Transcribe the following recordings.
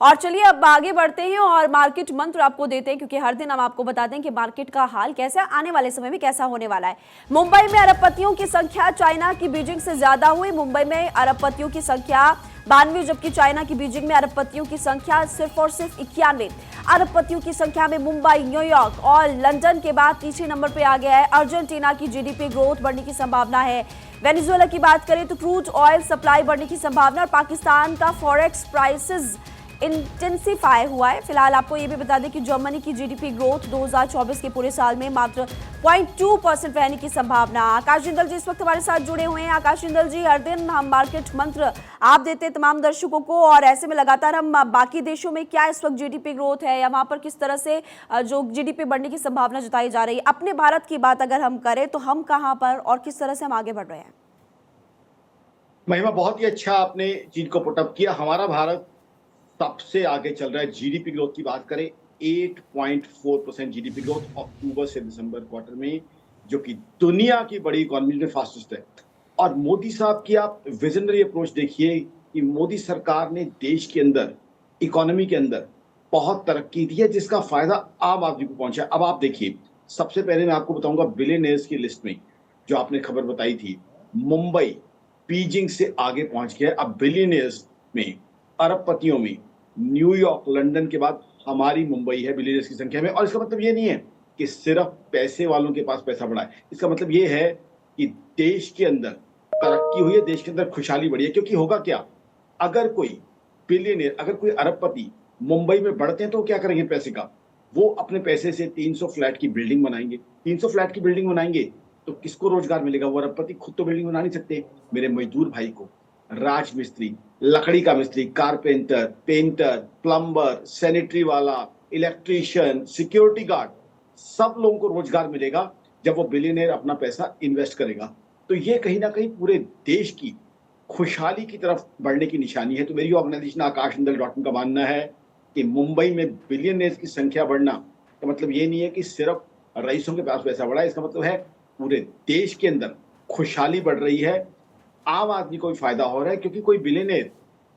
और चलिए अब आगे बढ़ते हैं और मार्केट मंत्र आपको देते हैं, क्योंकि हर दिन हम आपको बताते हैं कि मार्केट का हाल कैसा है, आने वाले समय में कैसा होने वाला है। मुंबई में अरबपतियों की संख्या चाइना की बीजिंग से ज्यादा हुई। मुंबई में अरबपतियों की संख्या 92, जबकि चाइना की बीजिंग में अरबपतियों की संख्या सिर्फ और सिर्फ 91। अरबपतियों की संख्या में मुंबई, न्यूयॉर्क और लंदन के बाद तीसरे नंबर पर आ गया है। अर्जेंटीना की जीडीपी ग्रोथ बढ़ने की संभावना है। वेनेजुएला की बात करें तो क्रूड ऑयल सप्लाई बढ़ने की संभावना, और पाकिस्तान का फॉरेक्स प्राइसेस इंटेंसिफाई हुआ है। फिलहाल आपको ये भी बता दें कि जर्मनी की जीडीपी ग्रोथ 2024 के पूरे साल में मात्र 0.2% रहने की संभावना। आकाश जिंदल जी इस वक्त हमारे साथ जुड़े हुए हैं। आकाश जिंदल जी, हर दिन हम मार्केट मंत्र आप देते हैं तमाम दर्शकों को, और ऐसे में लगातार हम बाकी देशों में क्या इस वक्त जीडीपी ग्रोथ है या वहां पर किस तरह से जो जीडीपी बढ़ने की संभावना जताई जा रही है। अपने भारत की बात अगर हम करें तो हम कहां पर और किस तरह से हम आगे बढ़ रहे हैं? महिमा, बहुत ही अच्छा आपने चीज को पुटअप किया। हमारा भारत सबसे आगे चल रहा है। जीडीपी ग्रोथ की बात करें, 8.4% जीडीपी ग्रोथ अक्टूबर से दिसंबर क्वार्टर में, जो कि दुनिया की बड़ी इकोनॉमी में फास्टेस्ट है। और मोदी साहब की आप विजनरी अप्रोच देखिए कि मोदी सरकार ने देश के अंदर, इकोनॉमी के अंदर बहुत तरक्की दी है, जिसका फायदा आम आदमी को पहुंचा है। अब आप देखिए, सबसे पहले मैं आपको बताऊंगा बिलियनियर्स की लिस्ट में जो आपने खबर बताई थी, मुंबई बीजिंग से आगे पहुंच गया है। अब बिलियनियर्स में, अरबपतियों में न्यूयॉर्क, लंदन के बाद हमारी मुंबई है बिलियनियर्स की संख्या में। और इसका मतलब ये नहीं है कि सिर्फ पैसे वालों के पास पैसा बढ़ा है। इसका मतलब ये है कि देश के अंदर तरक्की हुई है, देश के अंदर खुशहाली बढ़ी है। क्योंकि होगा क्या, अगर कोई बिलियनियर, अगर कोई अरबपति मुंबई में बढ़ते हैं तो क्या करेंगे पैसे का? वो अपने पैसे से 300 फ्लैट की बिल्डिंग बनाएंगे। 300 फ्लैट की बिल्डिंग बनाएंगे तो किसको रोजगार मिलेगा? वो अरबपति खुद तो बिल्डिंग बना नहीं सकते। मेरे मजदूर भाई को, राजमिस्त्री, लकड़ी का मिस्त्री, कारपेंटर, पेंटर, प्लम्बर, सैनिटरी वाला, इलेक्ट्रीशियन, सिक्योरिटी गार्ड, सब लोगों को रोजगार मिलेगा जब वो बिलियनियर अपना पैसा इन्वेस्ट करेगा। तो ये कहीं ना कहीं पूरे देश की खुशहाली की तरफ बढ़ने की निशानी है। तो मेरी ऑर्गेनाइजेशन आकाशंदल.in का मानना है कि मुंबई में बिलियनियर्स की संख्या बढ़ना का मतलब ये नहीं है कि सिर्फ रईसों के पास पैसा बढ़ा है। इसका मतलब है पूरे देश के अंदर खुशहाली बढ़ रही है, आम आदमी को भी फायदा हो रहा है। क्योंकि कोई बिलियनियर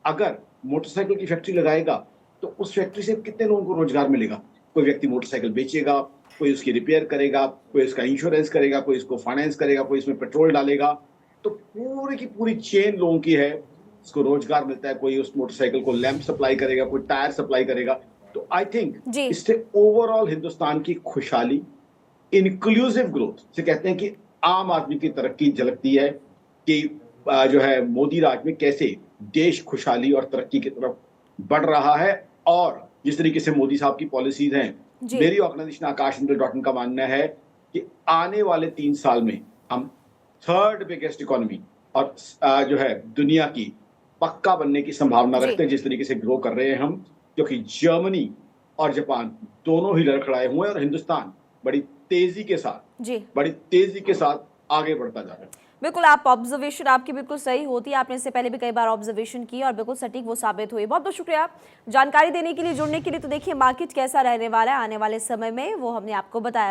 अगर मोटरसाइकिल की फैक्ट्री लगाएगा तो उस फैक्ट्री से कितने लोगों को रोजगार मिलेगा? कोई व्यक्ति मोटरसाइकिल बेचेगा, कोई उसकी रिपेयर करेगा, कोई उसका इंश्योरेंस करेगा, कोई इसको फाइनेंस करेगा, कोई इसमें पेट्रोल डालेगा। तो पूरी की पूरी चेन लोगों की है, इसको रोजगार मिलता है। कोई उस मोटरसाइकिल को लैंप सप्लाई करेगा, कोई टायर सप्लाई करेगा। तो आई थिंक जी इससे ओवरऑल हिंदुस्तान की खुशहाली, इंक्लूसिव ग्रोथ से कहते हैं कि आम आदमी की तरक्की झलकती है कि जो है मोदी राज में कैसे देश खुशहाली और तरक्की की तरफ बढ़ रहा है। और जिस तरीके से मोदी साहब की पॉलिसीज हैं, जी मेरी ऑर्गेनाइजेशन आकाशंदल.in का मानना है कि आने वाले 3 साल में हम थर्ड बिगेस्ट इकोनॉमी और जो है दुनिया की पक्का बनने की संभावना जी रखते हैं। जिस तरीके से ग्रो कर रहे हैं हम, क्योंकि जर्मनी और जापान दोनों ही लड़खड़ाए हुए हैं और हिंदुस्तान बड़ी जी बड़ी तेजी के साथ आगे बढ़ता जा रहा है। बिल्कुल, आप ऑब्जर्वेशन आपकी बिल्कुल सही होती है। आपने इससे पहले भी कई बार ऑब्जर्वेशन की और बिल्कुल सटीक वो साबित हुई। बहुत बहुत शुक्रिया जानकारी देने के लिए, जुड़ने के लिए। तो देखिए मार्केट कैसा रहने वाला है आने वाले समय में, वो हमने आपको बताया।